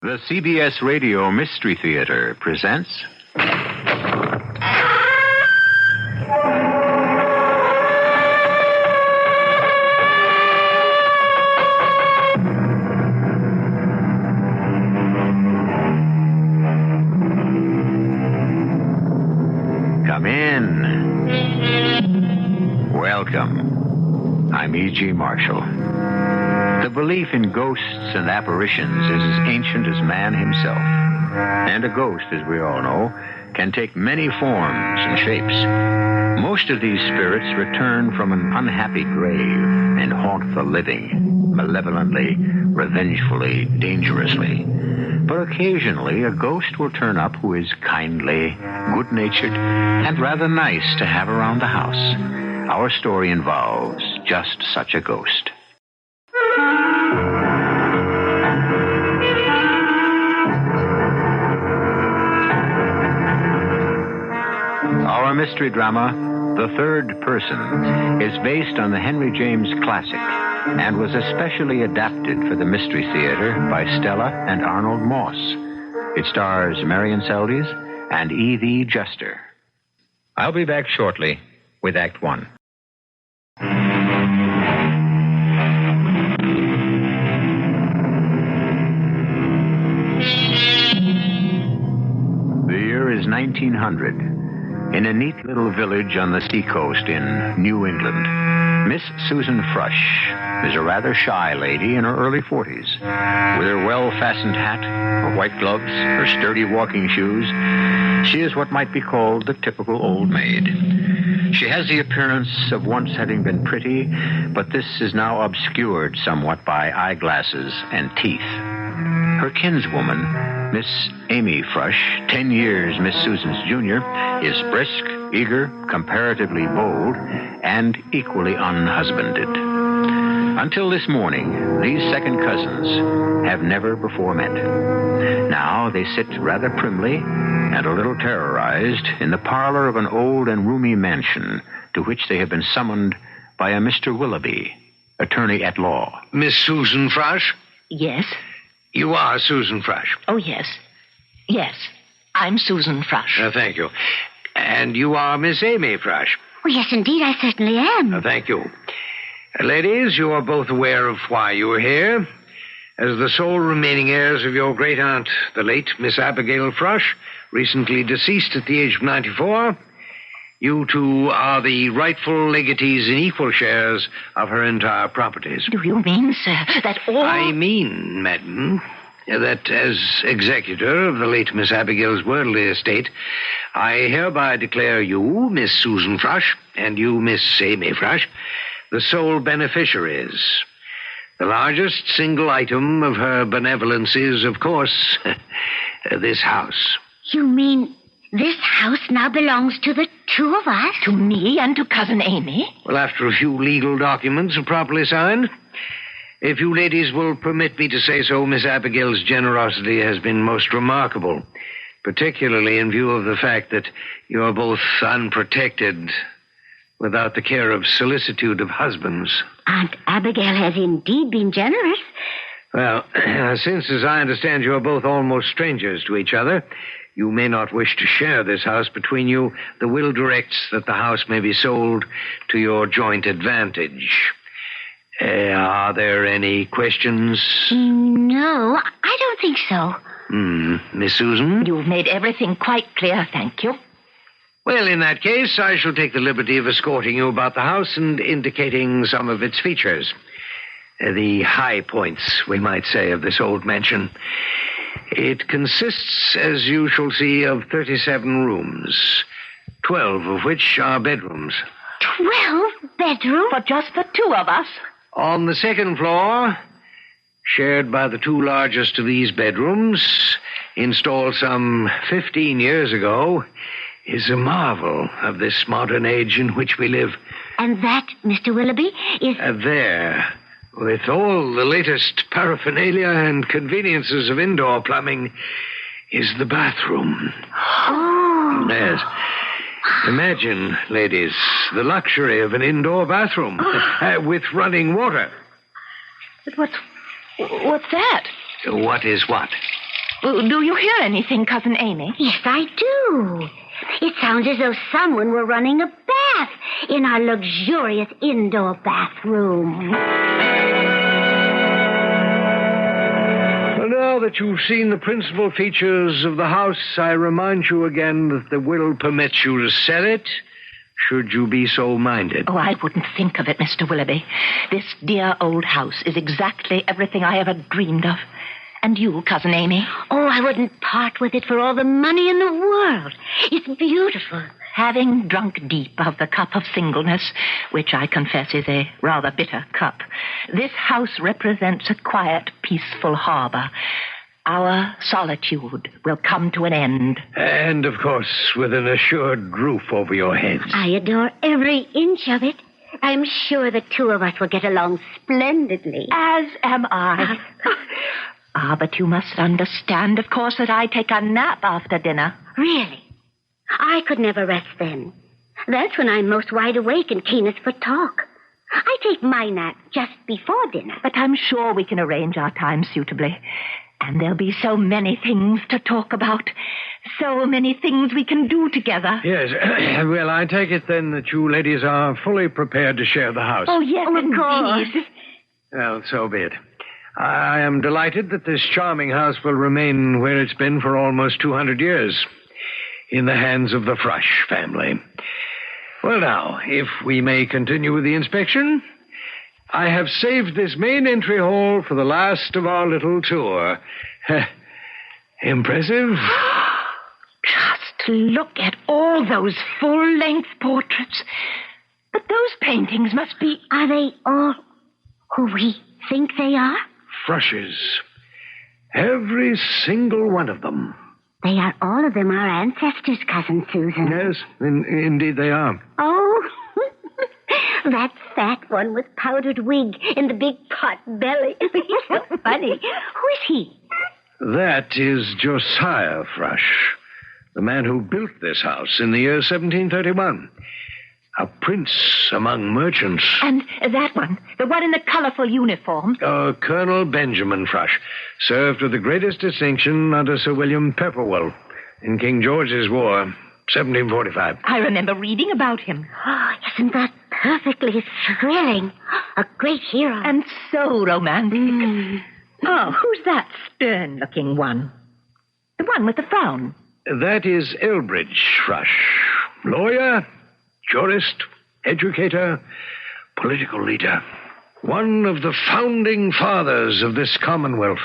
The CBS Radio Mystery Theater presents... Come in. Welcome. I'm E.G. Marshall. The belief in ghosts and apparitions is as ancient as man himself. And a ghost, as we all know, can take many forms and shapes. Most of these spirits return from an unhappy grave and haunt the living, malevolently, revengefully, dangerously. But occasionally a ghost will turn up who is kindly, good-natured, and rather nice to have around the house. Our story involves just such a ghost. Our mystery drama, The Third Person, is based on the Henry James classic and was especially adapted for the Mystery Theater by Stella and Arnold Moss. It stars Marion Seldes and E.V. Juster. I'll be back shortly with Act One. The year is 1900. In a neat little village on the seacoast in New England, Miss Susan Frush is a rather shy lady in her early 40s. With her well-fastened hat, her white gloves, her sturdy walking shoes, she is what might be called the typical old maid. She has the appearance of once having been pretty, but this is now obscured somewhat by eyeglasses and teeth. Her kinswoman, Miss Amy Frush, 10 years Miss Susan's junior, is brisk, eager, comparatively bold, and equally unhusbanded. Until this morning, these second cousins have never before met. Now they sit rather primly and a little terrorized in the parlor of an old and roomy mansion to which they have been summoned by a Mr. Willoughby, attorney at law. Miss Susan Frush? Yes? You are Susan Frush. Oh, yes. Yes, I'm Susan Frush. Thank you. And you are Miss Amy Frush. Oh, yes, indeed, I certainly am. Thank you. Ladies, you are both aware of why you are here. As the sole remaining heirs of your great-aunt, the late Miss Abigail Frush, recently deceased at the age of 94, you two are the rightful legatees in equal shares of her entire properties. Do you mean, sir, that all... I mean, madam, that as executor of the late Miss Abigail's worldly estate, I hereby declare you, Miss Susan Frush, and you, Miss Amy Frush, the sole beneficiaries. The largest single item of her benevolence is, of course, this house. You mean this house now belongs to the two of us? To me and to Cousin Amy? Well, after a few legal documents are properly signed. If you ladies will permit me to say so, Miss Abigail's generosity has been most remarkable, particularly in view of the fact that you are both unprotected, without the care of solicitude of husbands. Aunt Abigail has indeed been generous. Well, since, as I understand, you are both almost strangers to each other, you may not wish to share this house between you. The will directs that the house may be sold to your joint advantage. Are there any questions? No, I don't think so. Miss Susan? You've made everything quite clear, thank you. Well, in that case, I shall take the liberty of escorting you about the house and indicating some of its features. The high points, we might say, of this old mansion. It consists, as you shall see, of 37 rooms, 12 of which are bedrooms. 12 bedrooms? For just the two of us? On the second floor, shared by the two largest of these bedrooms, installed some 15 years ago, is a marvel of this modern age in which we live. And that, Mr. Willoughby, is... There, with all the latest paraphernalia and conveniences of indoor plumbing, is the bathroom. Oh. Yes. Imagine, ladies, the luxury of an indoor bathroom with running water. But what's that? What is what? Do you hear anything, Cousin Amy? Yes, I do. It sounds as though someone were running a bath in our luxurious indoor bathroom. Well, now that you've seen the principal features of the house, I remind you again that the will permits you to sell it, should you be so minded. Oh, I wouldn't think of it, Mr. Willoughby. This dear old house is exactly everything I ever dreamed of. And you, Cousin Amy? Oh, I wouldn't part with it for all the money in the world. It's beautiful. Having drunk deep of the cup of singleness, which I confess is a rather bitter cup, this house represents a quiet, peaceful harbor. Our solitude will come to an end. And, of course, with an assured roof over your heads. I adore every inch of it. I'm sure the two of us will get along splendidly. As am I. But you must understand, of course, that I take a nap after dinner. Really? I could never rest then. That's when I'm most wide awake and keenest for talk. I take my nap just before dinner. But I'm sure we can arrange our time suitably. And there'll be so many things to talk about. So many things we can do together. Yes. Well, I take it then that you ladies are fully prepared to share the house. Oh, yes, of course. Well, so be it. I am delighted that this charming house will remain where it's been for almost 200 years, in the hands of the Frush family. Well, now, if we may continue with the inspection, I have saved this main entry hall for the last of our little tour. Impressive? Just look at all those full-length portraits. But those paintings must be... Are they all who we think they are? Frushes. Every single one of them. They are all of them our ancestors, Cousin Susan. Yes, indeed they are. Oh, that fat one with powdered wig and the big pot belly. He's so funny. Who is he? That is Josiah Frush, the man who built this house in the year 1731. A prince among merchants. And that one, the one in the colorful uniform. Colonel Benjamin Frush, served with the greatest distinction under Sir William Pepperwell in King George's War, 1745. I remember reading about him. Oh, isn't that perfectly thrilling? A great hero. And so romantic. Oh, who's that stern-looking one? The one with the frown. That is Elbridge Frush, lawyer, jurist, educator, political leader. One of the founding fathers of this Commonwealth.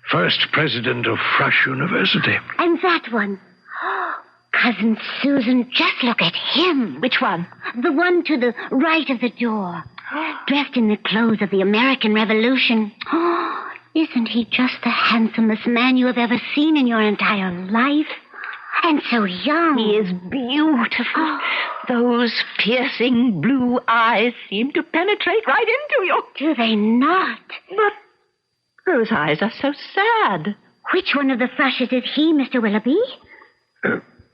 First president of Frush University. And that one. Cousin Susan, just look at him. Which one? The one to the right of the door. Dressed in the clothes of the American Revolution. Oh, isn't he just the handsomest man you have ever seen in your entire life? And so young. He is beautiful. Those piercing blue eyes seem to penetrate right into you. Do they not? But those eyes are so sad. Which one of the Frushes is he, Mr. Willoughby?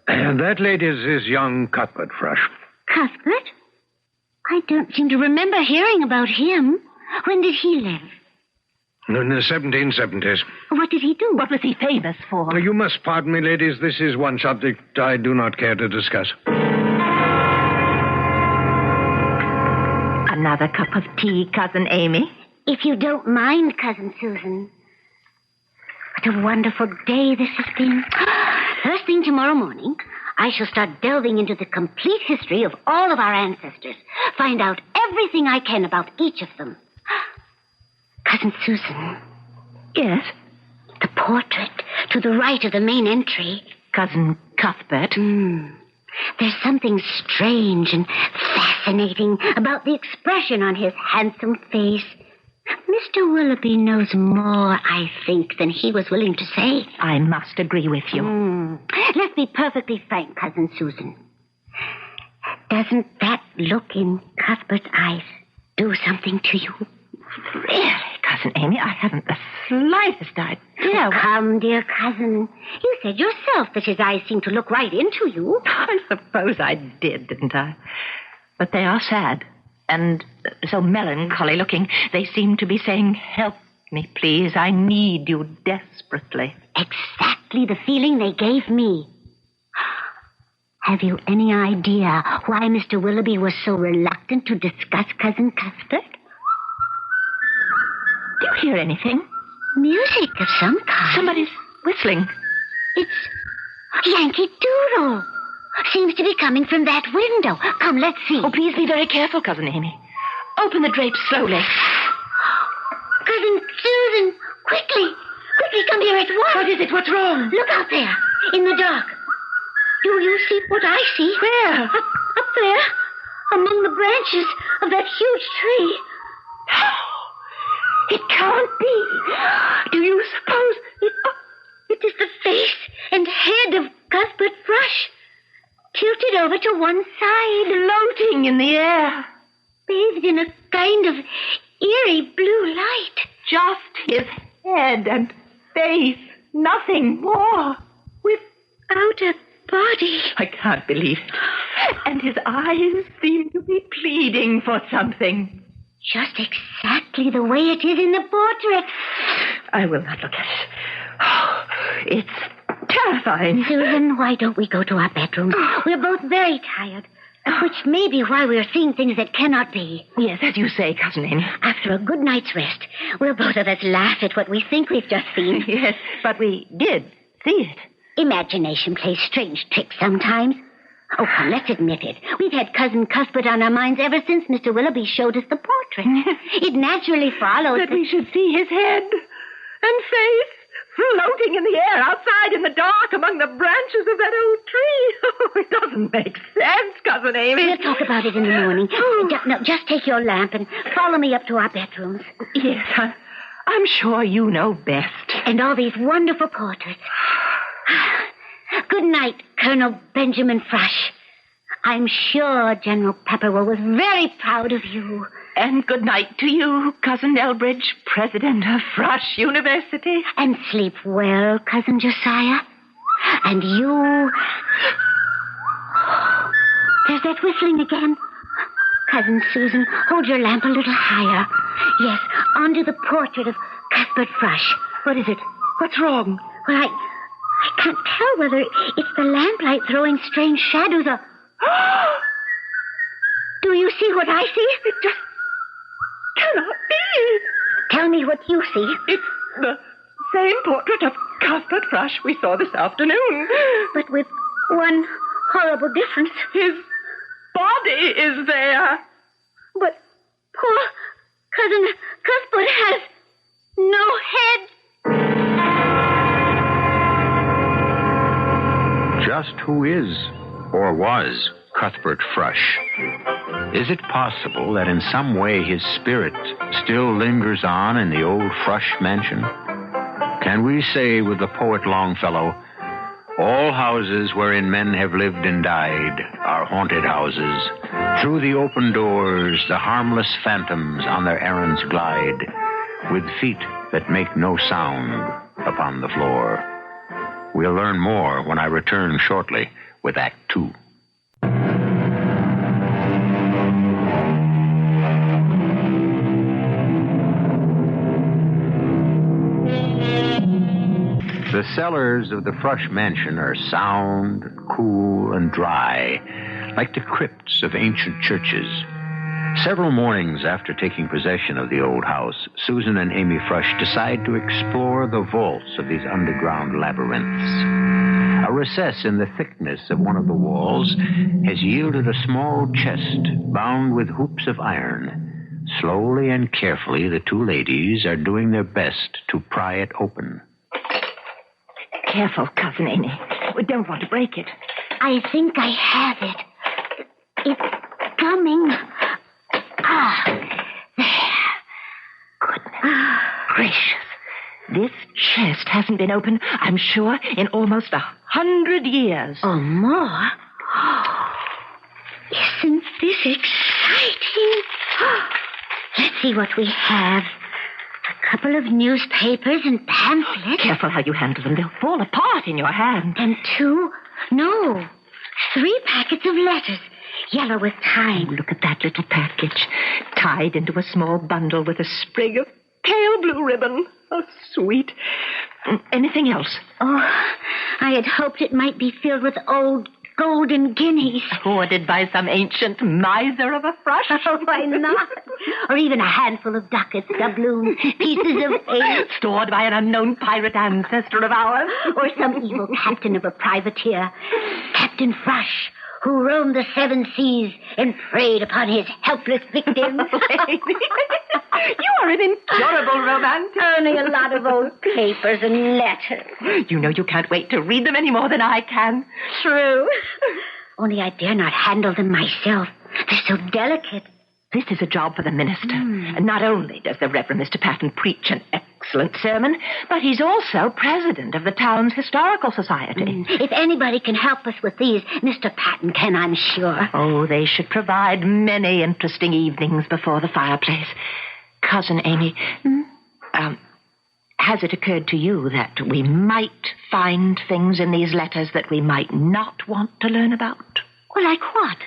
And that lady is young Cuthbert Frush. Cuthbert? I don't seem to remember hearing about him. When did he live? In the 1770s. What did he do? What was he famous for? You must pardon me, ladies. This is one subject I do not care to discuss. Another cup of tea, Cousin Amy? If you don't mind, Cousin Susan. What a wonderful day this has been. First thing tomorrow morning, I shall start delving into the complete history of all of our ancestors. Find out everything I can about each of them. Cousin Susan. Yes? The portrait to the right of the main entry. Cousin Cuthbert? There's something strange and fascinating about the expression on his handsome face. Mr. Willoughby knows more, I think, than he was willing to say. I must agree with you. Let's be perfectly frank, Cousin Susan. Doesn't that look in Cuthbert's eyes do something to you? Really, Cousin Amy, I haven't the slightest idea. Come, dear cousin. You said yourself that his eyes seemed to look right into you. I suppose I did, didn't I? But they are sad and so melancholy looking. They seem to be saying, help me, please. I need you desperately. Exactly the feeling they gave me. Have you any idea why Mr. Willoughby was so reluctant to discuss Cousin Cuthbert? Do you hear anything? Music of some kind. Somebody's whistling. It's Yankee Doodle. Seems to be coming from that window. Come, let's see. Oh, please be very careful, Cousin Amy. Open the drapes slowly. Cousin Susan, quickly. Quickly, come here at once. What is it? What's wrong? Look out there, in the dark. Do you see what I see? Where? Up there, among the branches of that huge tree. It can't be. Do you suppose it is the face and head of Cuthbert Thrush, tilted over to one side, floating in the air, bathed in a kind of eerie blue light? Just his head and face, nothing more. Without a body. I can't believe it. And his eyes seem to be pleading for something. Just exactly the way it is in the portrait. I will not look at it. Oh, it's terrifying. Susan, why don't we go to our bedrooms? We're both very tired, which may be why we're seeing things that cannot be. Yes, as you say, Cousin Amy. After a good night's rest, we'll both of us laugh at what we think we've just seen. Yes, but we did see it. Imagination plays strange tricks sometimes. Oh, come, let's admit it. We've had Cousin Cuthbert on our minds ever since Mr. Willoughby showed us the portrait. It naturally follows that we should see his head and face floating in the air outside in the dark among the branches of that old tree. Oh, it doesn't make sense, Cousin Amy. We'll talk about it in the morning. No, just take your lamp and follow me up to our bedrooms. Yes, I'm sure you know best. And all these wonderful portraits. Good night, Colonel Benjamin Thrush. I'm sure General Pepperwell was very proud of you. And good night to you, Cousin Elbridge, president of Thrush University. And sleep well, Cousin Josiah. And you... There's that whistling again. Cousin Susan, hold your lamp a little higher. Yes, onto the portrait of Cuthbert Thrush. What is it? What's wrong? Well, I can't tell whether it's the lamplight throwing strange shadows or... Do you see what I see? It just cannot be. Tell me what you see. It's the same portrait of Cuthbert Thrush we saw this afternoon. But with one horrible difference. His body is there. But poor Cousin Cuthbert has no head. Just who is, or was, Cuthbert Thrush? Is it possible that in some way his spirit still lingers on in the old Thrush mansion? Can we say with the poet Longfellow, all houses wherein men have lived and died are haunted houses. Through the open doors the harmless phantoms on their errands glide, with feet that make no sound upon the floor. We'll learn more when I return shortly with Act 2. The cellars of the Thrush mansion are sound, cool, and dry, like the crypts of ancient churches. Several mornings after taking possession of the old house, Susan and Amy Thrush decide to explore the vaults of these underground labyrinths. A recess in the thickness of one of the walls has yielded a small chest bound with hoops of iron. Slowly and carefully, the two ladies are doing their best to pry it open. Careful, Cousin Amy. We don't want to break it. I think I have it. It's coming. There. Goodness gracious. This chest hasn't been opened, I'm sure, in almost 100 years. Or more. Isn't this exciting? Let's see what we have. A couple of newspapers and pamphlets. Careful how you handle them. They'll fall apart in your hand. And 3 packets of letters, yellow with time. Oh, look at that little package, tied into a small bundle with a sprig of pale blue ribbon. Oh, sweet. Anything else? Oh, I had hoped it might be filled with old golden guineas. Hoarded by some ancient miser of a Frush? Oh, why not? Or even a handful of ducats, doubloons, pieces of eight. Stored by an unknown pirate ancestor of ours. Or some evil captain of a privateer. Captain Frush, who roamed the seven seas and preyed upon his helpless victims. You are an incurable romantic. Only a lot of old papers and letters. You know you can't wait to read them any more than I can. True. Only I dare not handle them myself. They're so delicate. This is a job for the minister. And not only does the Reverend Mr. Patton preach an excellent sermon, but he's also president of the town's historical society. If anybody can help us with these, Mr. Patton can, I'm sure. Oh, they should provide many interesting evenings before the fireplace. Cousin Amy, has it occurred to you that we might find things in these letters that we might not want to learn about? Well, like what?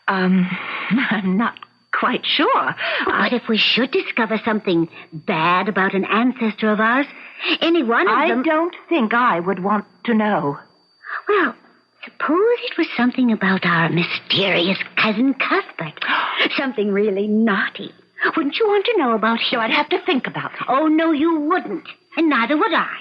I'm not quite sure. But if we should discover something bad about an ancestor of ours, any one of them... I don't think I would want to know. Well, suppose it was something about our mysterious cousin Cuthbert. Something really naughty. Wouldn't you want to know about him? So I'd have to think about it. Oh, no, you wouldn't. And neither would I.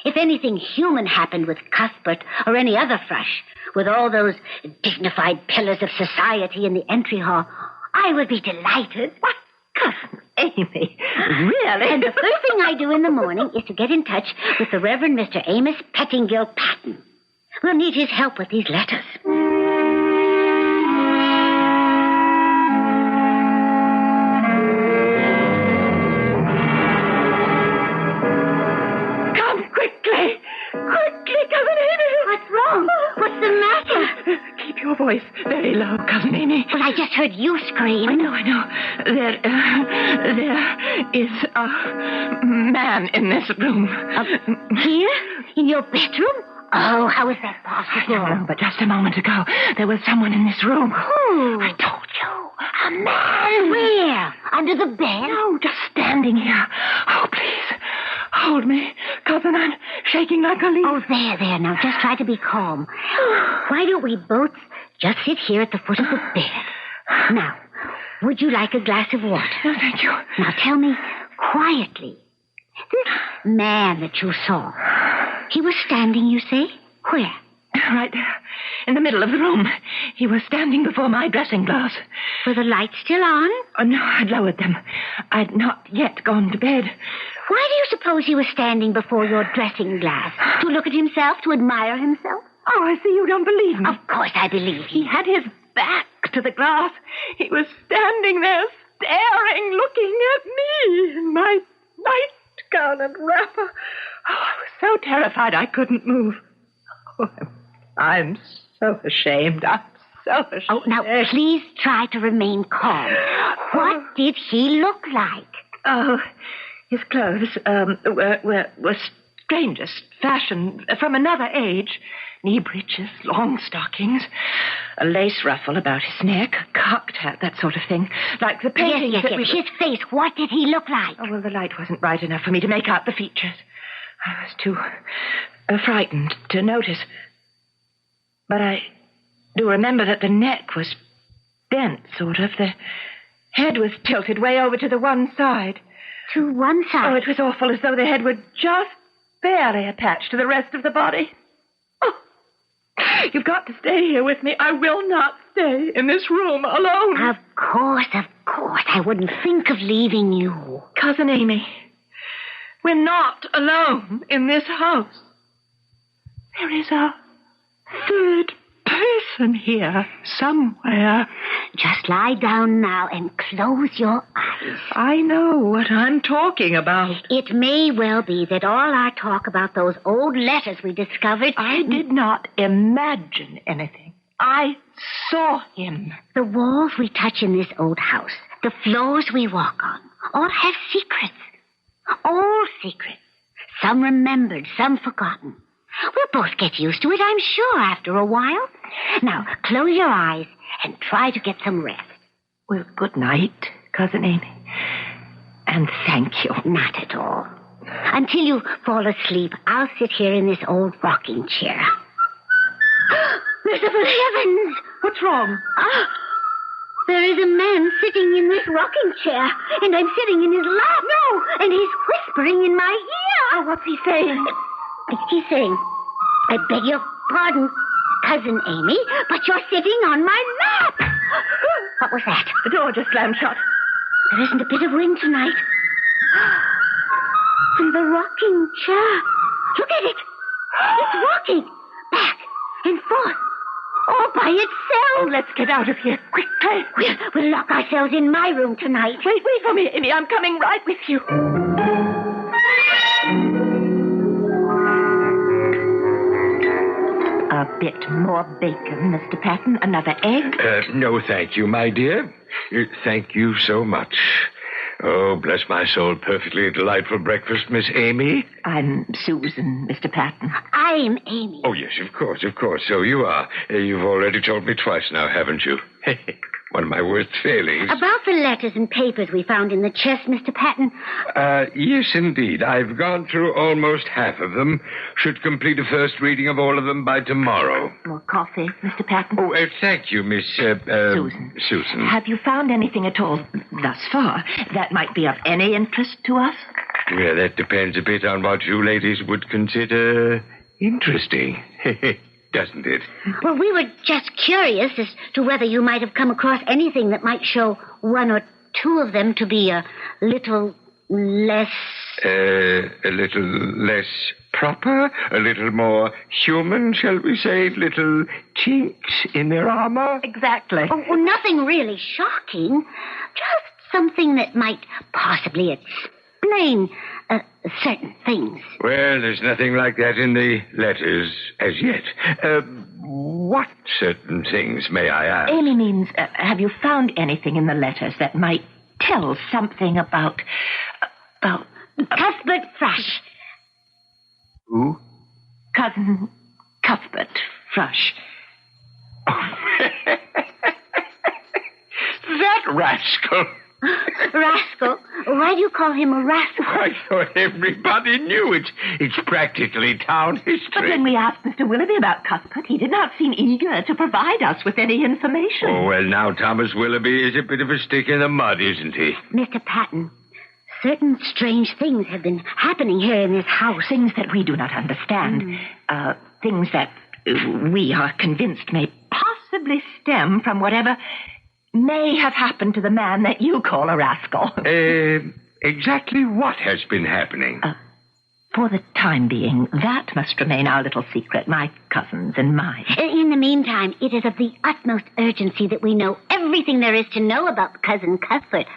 If anything human happened with Cuthbert or any other Frush, with all those dignified pillars of society in the entry hall, I would be delighted. What? Cousin Amy, really? And the first thing I do in the morning is to get in touch with the Reverend Mr. Amos Pettingill Patton. We'll need his help with these letters. Your voice very low, Cousin Amy. Well, I just heard you scream. I know. There is a man in this room. Here? In your bedroom? Oh, how is that possible? I don't know, but just a moment ago, there was someone in this room. Who? I told you. A man. Where? Under the bed? No, just standing here. Oh, please. Hold me, Cousin. I'm shaking like a leaf. Oh, there. Now, just try to be calm. Why don't we both just sit here at the foot of the bed? Now, would you like a glass of water? No, thank you. Now, tell me quietly. This man that you saw, he was standing, you say? Where? Right there, in the middle of the room. He was standing before my dressing glass. Were the lights still on? Oh, no, I'd lowered them. I'd not yet gone to bed. Why do you suppose he was standing before your dressing glass? To look at himself, to admire himself? Oh, I see you don't believe me. Of course I believe He had his back to the glass. He was standing there, staring, looking at me in my nightgown and wrapper. Oh, I was so terrified I couldn't move. Oh, I'm so ashamed. I'm so ashamed. Oh, now, please try to remain calm. What did he look like? Oh, his clothes were strangest fashion, from another age. Knee breeches, long stockings, a lace ruffle about his neck, a cocked hat, that sort of thing. Like the paintings Yes. His face, what did he look like? Oh, well, the light wasn't bright enough for me to make out the features. I was too frightened to notice. But I do remember that the neck was bent, sort of. The head was tilted way over to the one side. To one side? Oh, it was awful, as though the head were just barely attached to the rest of the body. Oh, you've got to stay here with me. I will not stay in this room alone. Of course. I wouldn't think of leaving you. Cousin Amy, we're not alone in this house. There is a third person here somewhere. Just lie down now and close your eyes. I know what I'm talking about. It may well be that all our talk about those old letters we discovered... I did not imagine anything. I saw him. The walls we touch in this old house, the floors we walk on, all have secrets. All secrets. Some remembered, some forgotten. We'll both get used to it, I'm sure, after a while. Now, close your eyes and try to get some rest. Well, good night, Cousin Amy. And thank you. Not at all. Until you fall asleep, I'll sit here in this old rocking chair. Merciful heavens! What's wrong? There is a man sitting in this rocking chair, and I'm sitting in his lap. No! And he's whispering in my ear. Oh, what's he saying? He's saying, I beg your pardon, Cousin Amy, but you're sitting on my lap. What was that? The door just slammed shut. There isn't a bit of wind tonight. And the rocking chair. Look at it. It's rocking back and forth all by itself. Let's get out of here quickly. We'll lock ourselves in my room tonight. Wait for me, Amy. I'm coming right with you. A bit more bacon, Mr. Patton. Another egg? No, thank you, my dear. Thank you so much. Oh, bless my soul, perfectly delightful breakfast, Miss Amy. I'm Susan, Mr. Patton. I'm Amy. Oh, yes, of course. So you are. You've already told me twice now, haven't you? One of my worst failings. About the letters and papers we found in the chest, Mr. Patton. Yes, indeed. I've gone through almost half of them. Should complete a first reading of all of them by tomorrow. More coffee, Mr. Patton? Oh, thank you, Miss... Susan. Have you found anything at all thus far that might be of any interest to us? Well, that depends a bit on what you ladies would consider interesting. Doesn't it? Well, we were just curious as to whether you might have come across anything that might show one or two of them to be a little less... A little less proper, a little more human, shall we say? Little chinks in their armor? Exactly. Oh, nothing really shocking. Just something that might possibly explain certain things. Well, there's nothing like that in the letters as yet. What certain things, may I ask? Amy means, have you found anything in the letters that might tell something about Cuthbert Thrush. Who? Cousin Cuthbert Thrush. That rascal. Rascal? Why do you call him a rascal? I thought everybody knew it. It's practically town But history. when we asked Mr. Willoughby about Cuthbert, he did not seem eager to provide us with any information. Oh, well, now Thomas Willoughby is a bit of a stick in the mud, isn't he? Mr. Patton, certain strange things have been happening here in this house. Things that we do not understand. Things that we are convinced may possibly stem from whatever may have happened to the man that you call a rascal. Exactly what has been happening? For the time being, that must remain our little secret, my cousin's and mine. In the meantime, it is of the utmost urgency that we know everything there is to know about Cousin Cuthbert.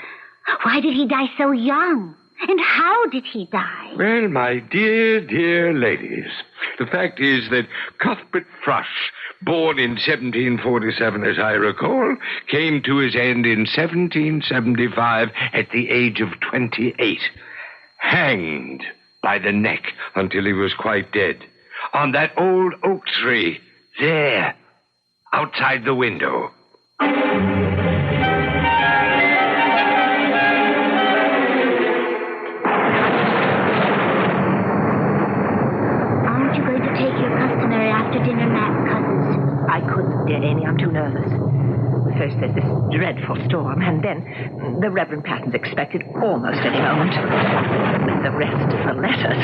Why did he die so young? And how did he die? Well, my dear ladies, the fact is that Cuthbert Thrush, born in 1747, as I recall, came to his end in 1775 at the age of 28, hanged by the neck until he was quite dead, on that old oak tree, there, outside the window. I couldn't, dear Amy. I'm too nervous. First there's this dreadful storm, and then the Reverend Patton's expected almost any moment. With the rest of the letters.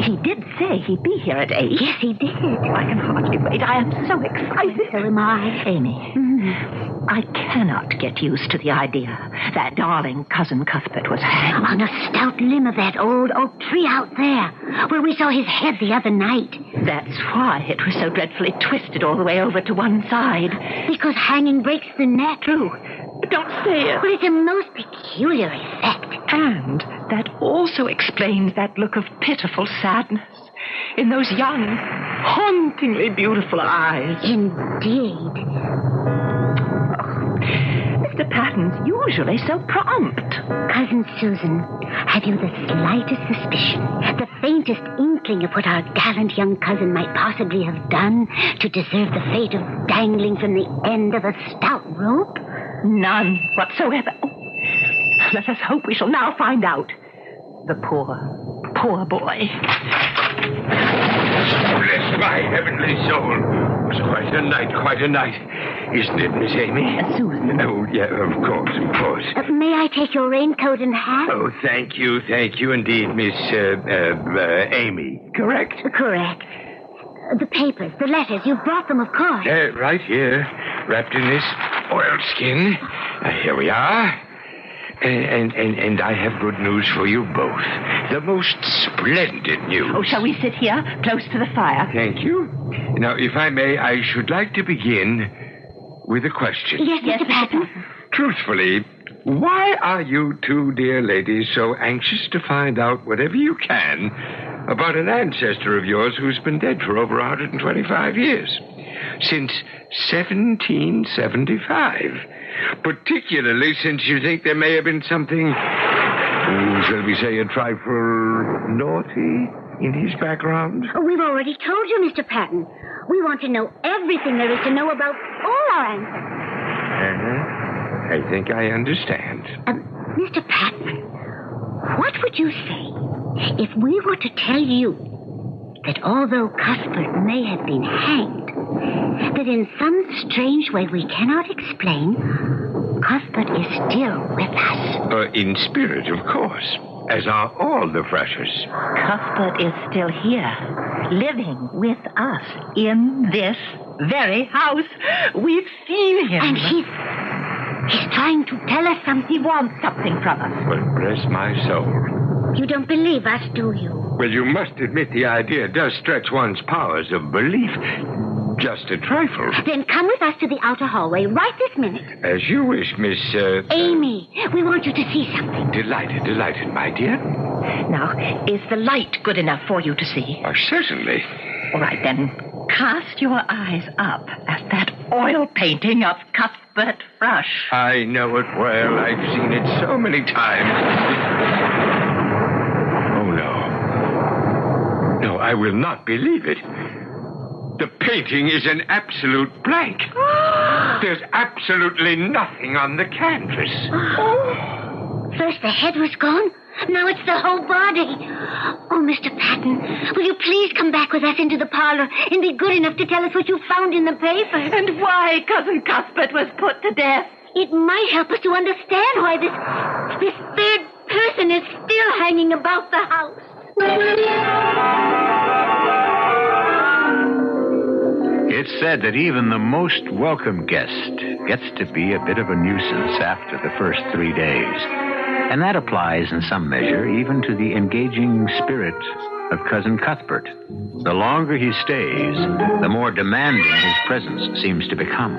He did say he'd be here at 8. Yes, he did. I can hardly wait. I am so excited. So am I. Amy, I cannot get used to the idea that darling Cousin Cuthbert was hanged. On a stout limb of that old oak tree out there, where we saw his head the other night. That's why it was so dreadfully twisted all the way over to one side. Because hanging breaks the neck. True. Don't say it. Well, it's a most peculiar effect. And that also explains that look of pitiful sadness in those young, hauntingly beautiful eyes. Indeed. Mr. Patton's usually so prompt. Cousin Susan, have you the slightest suspicion, the faintest inkling of what our gallant young cousin might possibly have done to deserve the fate of dangling from the end of a stout rope? None whatsoever. Oh, let us hope we shall now find out. The poor boy. Bless my heavenly soul. It was quite a night. Isn't it, Miss Amy? Susan. Oh, yeah, of course. May I take your raincoat and hat? Oh, thank you indeed, Miss, Amy. Correct? Correct. The papers, the letters, you've brought them, of course. Right here, wrapped in this oilskin. Here we are. And I have good news for you both. The most splendid news. Oh, shall we sit here, close to the fire? Thank you. Now, if I may, I should like to begin with a question. Yes, Mr. Patton. Truthfully, why are you two dear ladies so anxious to find out whatever you can about an ancestor of yours who's been dead for over 125 years? Since 1775. Particularly since you think there may have been something, shall we say, a trifle naughty in his background? Oh, we've already told you, Mr. Patton. We want to know everything there is to know about all our ancestors. I think I understand. Mr. Patton, what would you say if we were to tell you that although Cuthbert may have been hanged, that in some strange way we cannot explain, Cuthbert is still with us? In spirit, of course, as are all the Frushes. Cuthbert is still here, living with us in this very house. We've seen him. And he's trying to tell us something. He wants something from us. Well, bless my soul. You don't believe us, do you? Well, you must admit the idea does stretch one's powers of belief just a trifle. Then come with us to the outer hallway right this minute. As you wish, Miss... Amy, we want you to see something. Delighted, my dear. Now, is the light good enough for you to see? Certainly. All right, then. Cast your eyes up at that oil painting of Cuthbert Frush. I know it well. I've seen it so many times. Oh, no, I will not believe it. The painting is an absolute blank. There's absolutely nothing on the canvas. First the head was gone. Now it's the whole body. Oh, Mr. Patton, will you please come back with us into the parlor and be good enough to tell us what you found in the paper? And why Cousin Cuthbert was put to death. It might help us to understand why this third person is still hanging about the house. It's said that even the most welcome guest gets to be a bit of a nuisance after the first 3 days. And that applies in some measure even to the engaging spirit of Cousin Cuthbert. The longer he stays, the more demanding his presence seems to become.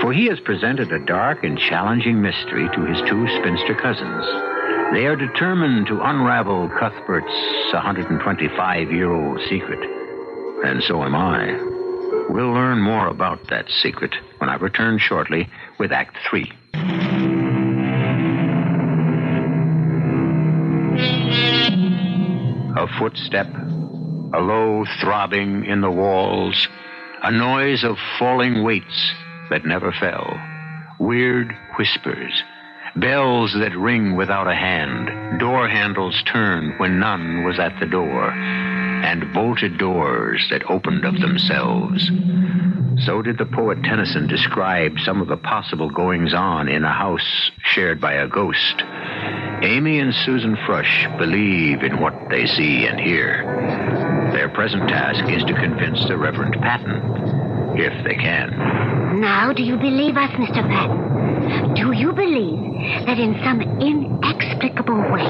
For he has presented a dark and challenging mystery to his two spinster cousins. They are determined to unravel Cuthbert's 125-year-old secret. And so am I. We'll learn more about that secret when I return shortly with Act 3. A footstep, a low throbbing in the walls, a noise of falling weights that never fell, weird whispers, bells that ring without a hand, door handles turned when none was at the door, and bolted doors that opened of themselves. So did the poet Tennyson describe some of the possible goings-on in a house shared by a ghost. Amy and Susan Frush believe in what they see and hear. Their present task is to convince the Reverend Patton, if they can. Now, do you believe us, Mr. Patton? Do you believe that in some inexplicable way,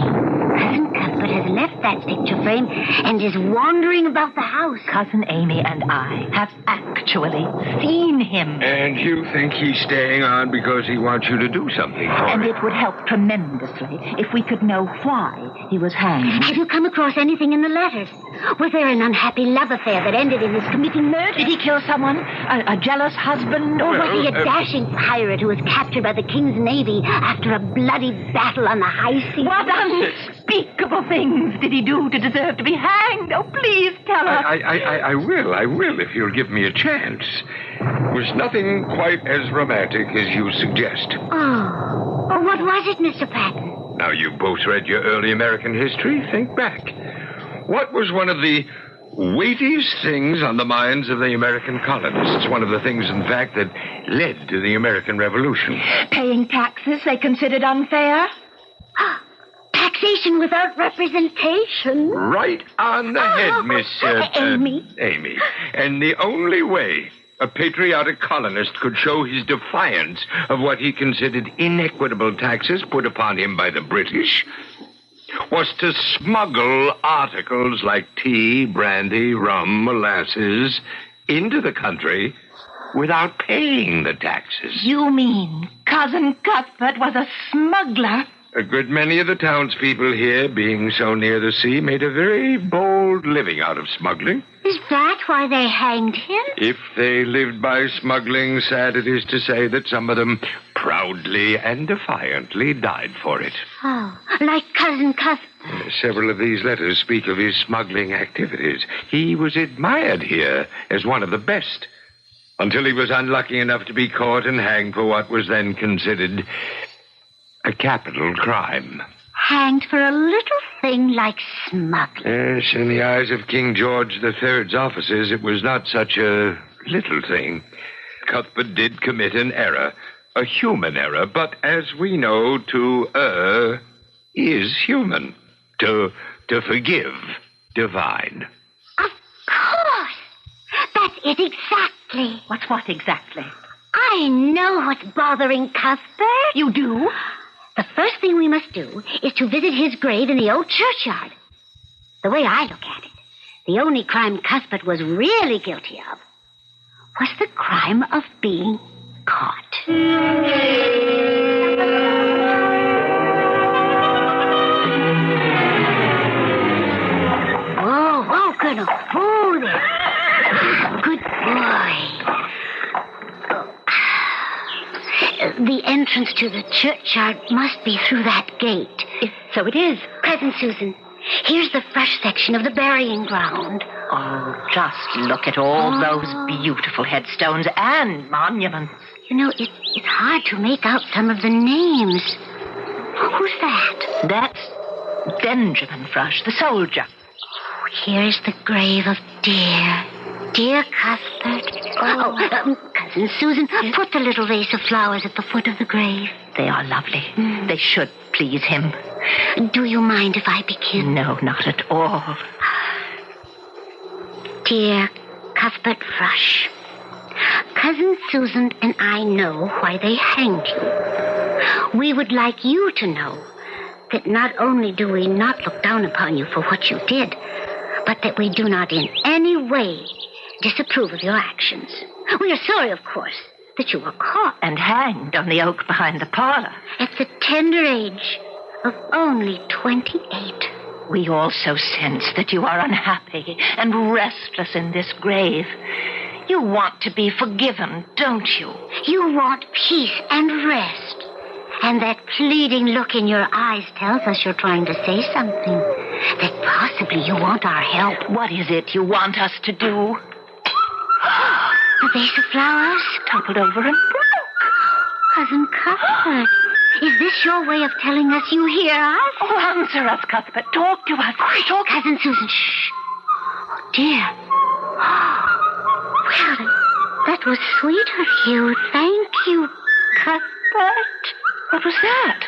Cousin Cuthbert has left that picture frame and is wandering about the house? Cousin Amy and I have actually seen him. And you think he's staying on because he wants you to do something for him? And it would help tremendously if we could know why he was hanged. Have you come across anything in the letters? Was there an unhappy love affair that ended in his committing murder? Did he kill someone? A jealous husband? Or was he a dashing pirate who was captured by the King's Navy after a bloody battle on the high seas? What unspeakable things did he do to deserve to be hanged? Oh, please tell us. I will, if you'll give me a chance. It was nothing quite as romantic as you suggest. Oh, Oh, what was it, Mr. Patton? Now, you both read your early American history. Think back. What was one of the weightiest things on the minds of the American colonists? One of the things, in fact, that led to the American Revolution. Paying taxes they considered unfair? Taxation without representation. Right on the head, Miss... Amy. Amy. And the only way a patriotic colonist could show his defiance of what he considered inequitable taxes put upon him by the British was to smuggle articles like tea, brandy, rum, molasses into the country without paying the taxes. You mean Cousin Cuthbert was a smuggler? A good many of the townspeople here, being so near the sea, made a very bold living out of smuggling. Is that why they hanged him? If they lived by smuggling, sad it is to say that some of them proudly and defiantly died for it. Oh, like Cousin Cuthbert. Several of these letters speak of his smuggling activities. He was admired here as one of the best, until he was unlucky enough to be caught and hanged for what was then considered a capital crime. Hanged for a little thing like smuggling. Yes, in the eyes of King George III's officers, it was not such a little thing. Cuthbert did commit an error, a human error, but as we know, to err is human. To forgive, divine. Of course. That's it exactly. What's what exactly? I know what's bothering Cuthbert. You do? The first thing we must do is to visit his grave in the old churchyard. The way I look at it, the only crime Cuthbert was really guilty of was the crime of being caught. Whoa, Colonel. Whoa there. Good boy. The entrance to the churchyard must be through that gate. So it is. Cousin Susan, here's the fresh section of the burying ground. Oh, just look at all those beautiful headstones and monuments. You know, it's hard to make out some of the names. Who's that? That's Benjamin Frush, the soldier. Oh, here's the grave of dear Cuthbert. Cousin Susan, put the little vase of flowers at the foot of the grave. They are lovely. They should please him. Do you mind if I begin? No, not at all. Dear Cuthbert Frush, Cousin Susan and I know why they hanged you. We would like you to know that not only do we not look down upon you for what you did, but that we do not in any way disapprove of your actions. We are sorry, of course, that you were caught and hanged on the oak behind the parlor at the tender age of only 28. We also sense that you are unhappy and restless in this grave. You want to be forgiven, don't you? You want peace and rest. And that pleading look in your eyes tells us you're trying to say something. That possibly you want our help. What is it you want us to do? The vase of flowers toppled over and broke. Cousin Cuthbert, is this your way of telling us you hear us? Oh, answer us, Cuthbert. Talk to us. Talk. Cousin Susan, shh. Oh, dear. Well, that was sweet of you. Thank you, Cuthbert. What was that?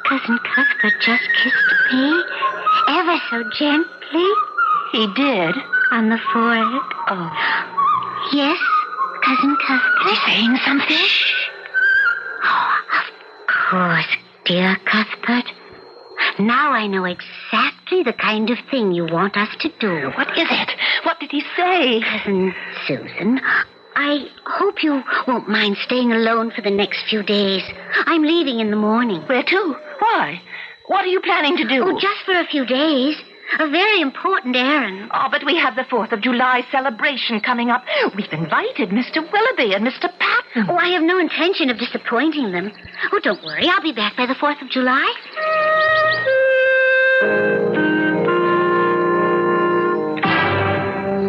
Cousin Cuthbert just kissed me, ever so gently. He did? On the forehead. Oh. Yes, Cousin Cuthbert. Is he saying something? Shh. Oh, of course, dear Cuthbert. Now I know exactly the kind of thing you want us to do. What is it? What did he say? Cousin Susan, I hope you won't mind staying alone for the next few days. I'm leaving in the morning. Where to? Why? What are you planning to do? Oh, just for a few days. A very important errand. Oh, but we have the 4th of July celebration coming up. We've invited Mr. Willoughby and Mr. Patton. Oh, I have no intention of disappointing them. Oh, don't worry. I'll be back by the 4th of July.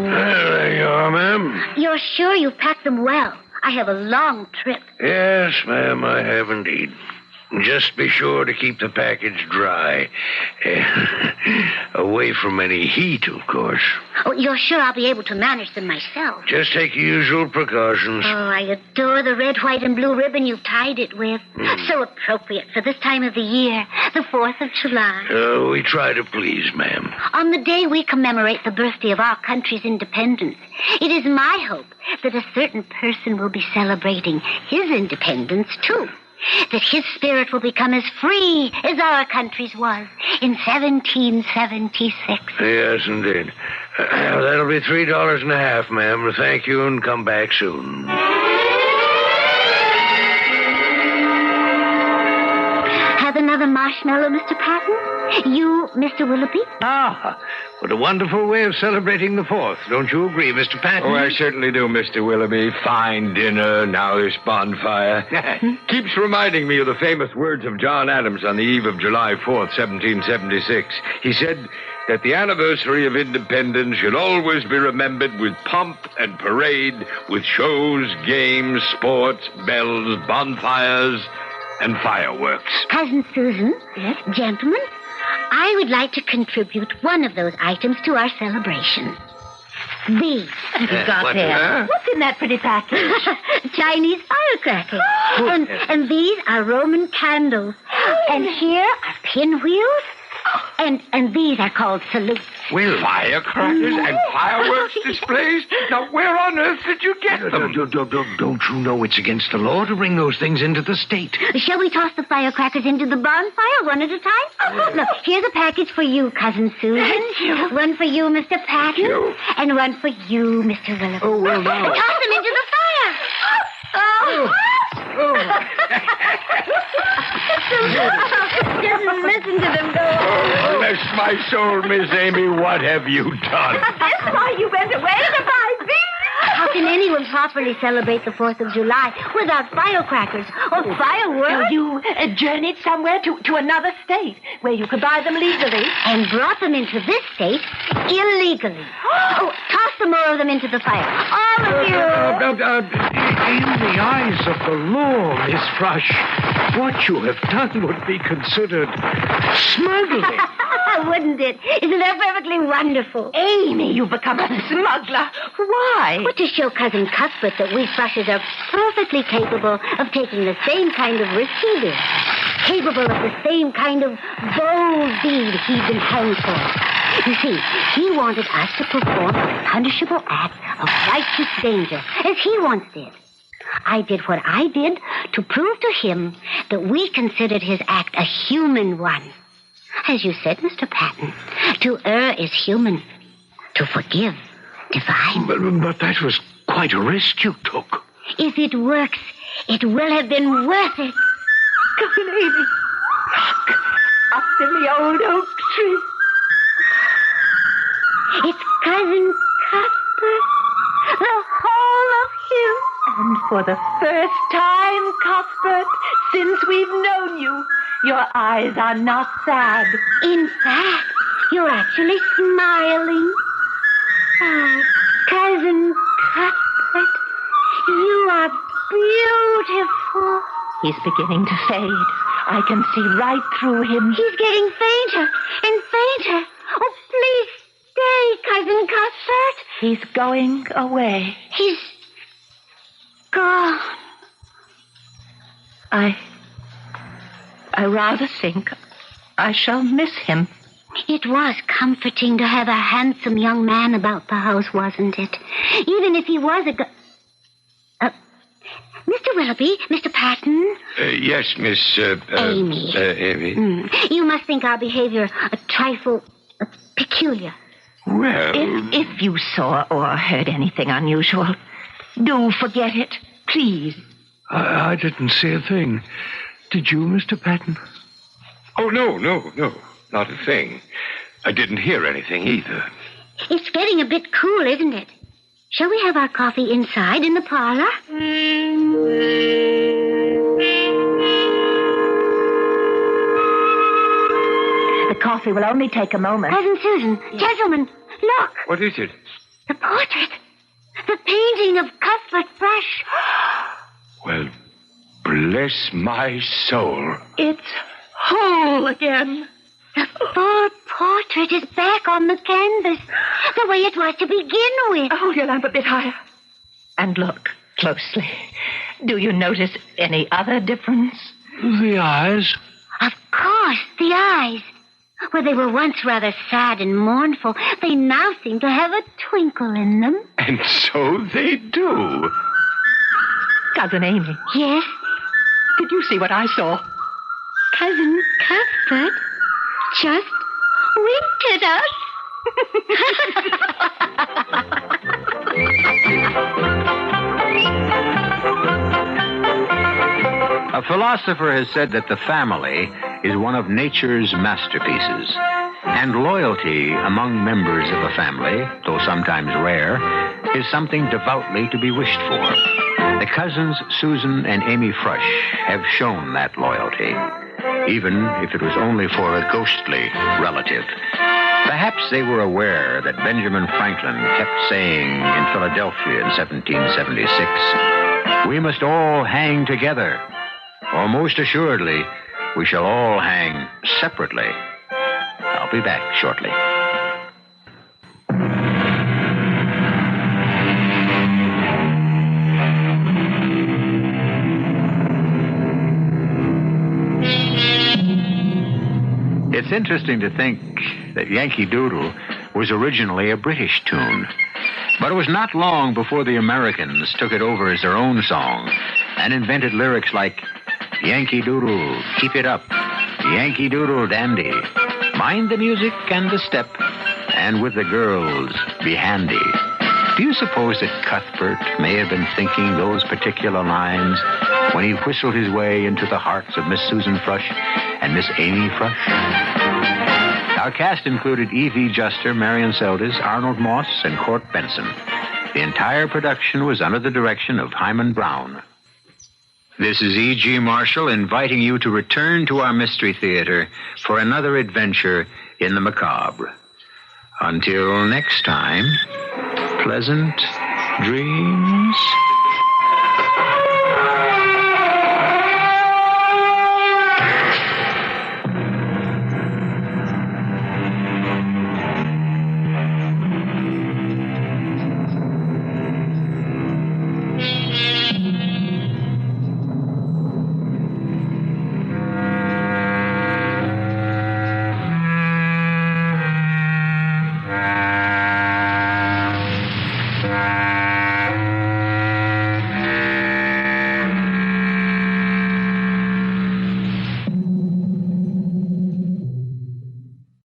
There you are, ma'am. You're sure you've packed them well? I have a long trip. Yes, ma'am, I have indeed. Just be sure to keep the package dry. Away from any heat, of course. Oh, you're sure I'll be able to manage them myself? Just take your usual precautions. Oh, I adore the red, white, and blue ribbon you've tied it with. So appropriate for this time of the year, the 4th of July. We try to please, ma'am. On the day we commemorate the birthday of our country's independence, it is my hope that a certain person will be celebrating his independence, too. That his spirit will become as free as our country's was in 1776. Yes, indeed. That'll be $3.50, ma'am. Thank you, and come back soon. Have another marshmallow, Mr. Patton? You, Mr. Willoughby? Ah, what a wonderful way of celebrating the 4th. Don't you agree, Mr. Patton? Oh, I certainly do, Mr. Willoughby. Fine dinner, now this bonfire. Keeps reminding me of the famous words of John Adams on the eve of July 4th, 1776. He said that the anniversary of independence should always be remembered with pomp and parade, with shows, games, sports, bells, bonfires, and fireworks. Cousin Susan? Yes? Gentlemen, I would like to contribute one of those items to our celebration. These. What have you got there? What's in that pretty package? Chinese firecrackers. And these are Roman candles. And here are pinwheels. And these are called salutes. Well, firecrackers and fireworks displays? Now, where on earth did you get them? Don't you know it's against the law to bring those things into the state? Shall we toss the firecrackers into the bonfire one at a time? Look, here's a package for you, Cousin Susan. Thank you. One for you, Mr. Patton. And one for you, Mr. Willoughby. Oh, well, now. Toss them into the fire. Just listen to them go. Oh, bless my soul, Miss Amy, what have you done? That's why you went away to buy beer. How can anyone properly celebrate the 4th of July without firecrackers or fireworks? So you journeyed somewhere to another state where you could buy them legally. And brought them into this state illegally. Oh, toss some more of them into the fire. All of you. In the eyes of the law, Miss Thrush, what you have done would be considered smuggling. Wouldn't it? Isn't that perfectly wonderful? Amy, you've become a smuggler. Why? Well, to show Cousin Cuthbert that we Thrushes are perfectly capable of taking the same kind of risk he did. Capable of the same kind of bold deed he'd been hanged for. You see, he wanted us to perform a punishable act of righteous danger, as he once did. I did what I did to prove to him that we considered his act a human one. As you said, Mr. Patton, to err is human. To forgive, divine. But that was quite a risk you took. If it works, it will have been worth it. Cousin Amy, look, up in the old oak tree. It's Cousin Cuthbert, the whole of him. And for the first time, Cuthbert, since we've known you, your eyes are not sad. In fact, you're actually smiling. Oh, Cousin Cuthbert, you are beautiful. He's beginning to fade. I can see right through him. He's getting fainter and fainter. Oh, please stay, Cousin Cuthbert. He's going away. He's gone. I rather think I shall miss him. It was comforting to have a handsome young man about the house, wasn't it? Even if he was Mr. Willoughby, Mr. Patton. Yes, Miss... Amy. Amy. You must think our behavior a trifle peculiar. Well... If you saw or heard anything unusual, do forget it, please. I didn't see a thing. Did you, Mr. Patton? Oh, no. Not a thing. I didn't hear anything either. It's getting a bit cool, isn't it? Shall we have our coffee inside in the parlor? The coffee will only take a moment. Cousin Susan, gentlemen, look. What is it? The portrait. The painting of Cuthbert Thrush. Well, bless my soul. It's whole again. The full portrait is back on the canvas, the way it was to begin with. Hold your lamp a bit higher. And look closely. Do you notice any other difference? The eyes. Of course, the eyes. Where they were once rather sad and mournful, they now seem to have a twinkle in them. And so they do. Cousin Amy, Yes, did you see what I saw? Cousin Cuthbert just winked at us. A philosopher has said that the family is one of nature's masterpieces, and loyalty among members of a family, though sometimes rare, is something devoutly to be wished for. The cousins Susan and Amy Frush have shown that loyalty, even if it was only for a ghostly relative. Perhaps they were aware that Benjamin Franklin kept saying in Philadelphia in 1776, "We must all hang together, or most assuredly, we shall all hang separately." I'll be back shortly. It's interesting to think that Yankee Doodle was originally a British tune. But it was not long before the Americans took it over as their own song and invented lyrics like, "Yankee Doodle, keep it up. Yankee Doodle dandy. Mind the music and the step, and with the girls be handy." Do you suppose that Cuthbert may have been thinking those particular lines when he whistled his way into the hearts of Miss Susan Frush and Miss Amy Frush? Our cast included E.V. Juster, Marion Seldes, Arnold Moss, and Court Benson. The entire production was under the direction of Hyman Brown. This is E.G. Marshall inviting you to return to our Mystery Theater for another adventure in the macabre. Until next time, pleasant dreams.